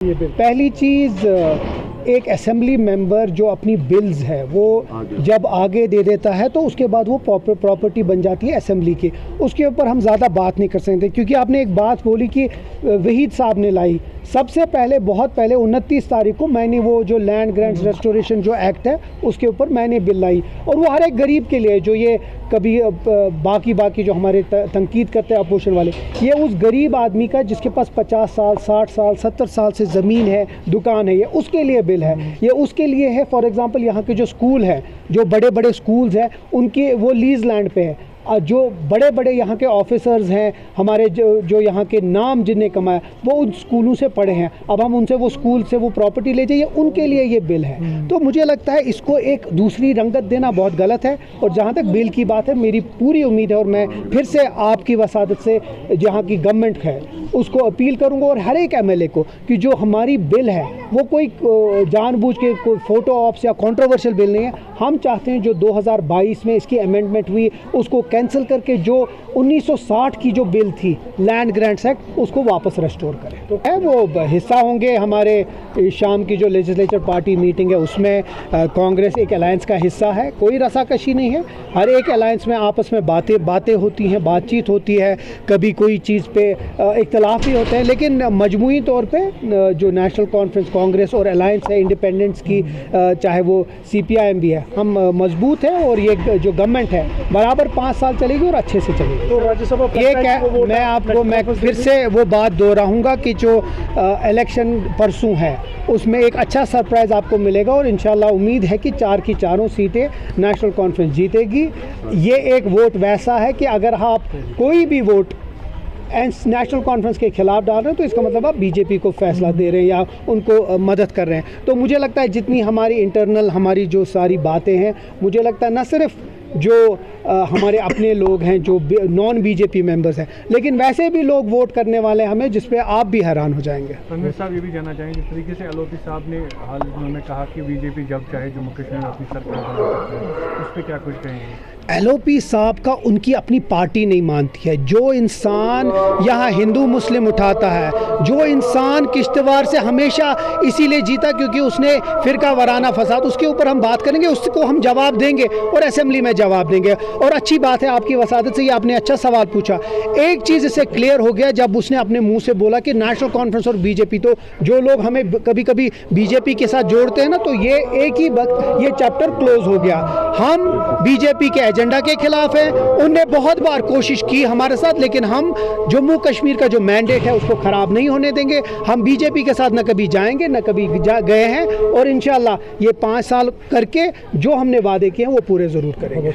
पहली चीज़, एक assembly member जो अपनी बिल्स है वो जब आगे दे देता है तो उसके बाद वो प्रॉपर्टी बन जाती है असेंबली की। उसके ऊपर हम ज़्यादा बात नहीं कर सकते, क्योंकि आपने एक बात बोली कि वहीद साहब ने लाई। सबसे पहले, बहुत पहले 29 तारीख को मैंने वो जो लैंड ग्रांट्स रेस्टोरेशन जो एक्ट है उसके ऊपर मैंने बिल लाई, और वो हर एक गरीब के लिए, जो ये कभी बाकी जो हमारे तनकीद करते हैं अपोजिशन वाले, ये उस गरीब आदमी का जिसके पास 50 साल 60 साल 70 साल से ज़मीन है, दुकान है, ये उसके लिए बिल है। ये उसके लिए है, फॉर एग्ज़ाम्पल यहाँ के जो स्कूल हैं, जो बड़े बड़े स्कूल्स हैं, उनके वो लीज़ लैंड पे है। जो बड़े बड़े यहाँ के ऑफिसर्स हैं हमारे, जो यहाँ के नाम जिनने कमाया, वो उन स्कूलों से पढ़े हैं, अब हम उनसे वो स्कूल से वो प्रॉपर्टी ले जाइए, उनके लिए ये बिल है। तो मुझे लगता है इसको एक दूसरी रंगत देना बहुत गलत है। और जहाँ तक बिल की बात है, मेरी पूरी उम्मीद है, और मैं फिर से आपकी वसादत से जहाँ की गवर्नमेंट है उसको अपील करूँगा, और हर एक MLA को, कि जो हमारी बिल है वो कोई जानबूझ के कोई फ़ोटो ऑप्स या कंट्रोवर्शियल बिल नहीं है। हम चाहते हैं जो 2022 में इसकी अमेंडमेंट हुई उसको कैंसिल करके जो 1960 की जो बिल थी लैंड ग्रांट्स एक्ट, उसको वापस रेस्टोर करें। तो है वो हिस्सा होंगे हमारे शाम की जो लेजिस्लेचर पार्टी मीटिंग है, उसमें कांग्रेस एक अलायंस का हिस्सा है। कोई रसाकशी नहीं है, हर एक अलायंस में आपस में बातें होती हैं, बातचीत होती है, कभी कोई चीज़ पे इख्तलाफ भी होते हैं, लेकिन मजमूई तौर पे जो नेशनल कॉन्फ्रेंस कांग्रेस और अलायंस है इंडिपेंडेंट्स की, चाहे वो CPIM भी है, हम मजबूत हैं, और ये जो गवर्नमेंट है बराबर 5 साल चलेगी और अच्छे से चलेगी। तो राज्यसभा मैं फिर से वो बात दोहराऊंगा कि जो इलेक्शन परसों है उसमें एक अच्छा सरप्राइज़ आपको मिलेगा, और इंशाल्लाह उम्मीद है कि 4 की चारों सीटें नेशनल कॉन्फ्रेंस जीतेगी। ये एक वोट वैसा है कि अगर आप कोई भी वोट नेशनल कॉन्फ्रेंस के खिलाफ डाल रहे हैं तो इसका मतलब आप BJP को फैसला दे रहे हैं या उनको मदद कर रहे हैं। तो मुझे लगता है जितनी हमारी इंटरनल हमारी जो सारी बातें हैं, मुझे लगता है न सिर्फ जो हमारे अपने लोग हैं जो नॉन BJP मेंबर्स हैं, लेकिन वैसे भी लोग वोट करने वाले हैं हमें, जिस पे आप भी हैरान हो जाएंगे। तनवीर साहब ये भी जानना चाहेंगे, जिस तरीके से LOP साहब ने हाल उन्होंने कहा कि BJP जब चाहे जम्मू कश्मीर में अपनी सरकार बना सकते हैं, उस पर क्या कुछ कहेंगे? LOP साहब का उनकी अपनी पार्टी नहीं मानती है। जो इंसान यहाँ हिंदू मुस्लिम उठाता है, जो इंसान किश्तवाड़ से हमेशा इसीलिए जीता क्योंकि उसने फ़िरका वाराना फसाद, उसके ऊपर हम बात करेंगे, उसको हम जवाब देंगे और असेंबली में जवाब देंगे। और अच्छी बात है आपकी वसादत से, ये आपने अच्छा सवाल पूछा। एक चीज़ इससे क्लियर हो गया जब उसने अपने मुंह से बोला कि नेशनल कॉन्फ्रेंस और BJP, तो जो लोग हमें कभी कभी BJP के साथ जोड़ते हैं ना, तो ये एक ही वक्त ये चैप्टर क्लोज हो गया। हम BJP के एजेंडा के खिलाफ है, उनने बहुत बार कोशिश की हमारे साथ, लेकिन हम जम्मू कश्मीर का जो मैंडेट है उसको ख़राब नहीं होने देंगे। हम BJP के साथ न कभी जाएंगे न कभी गए हैं, और इंशाल्लाह ये 5 साल करके जो हमने वादे किए हैं वो पूरे ज़रूर करेंगे।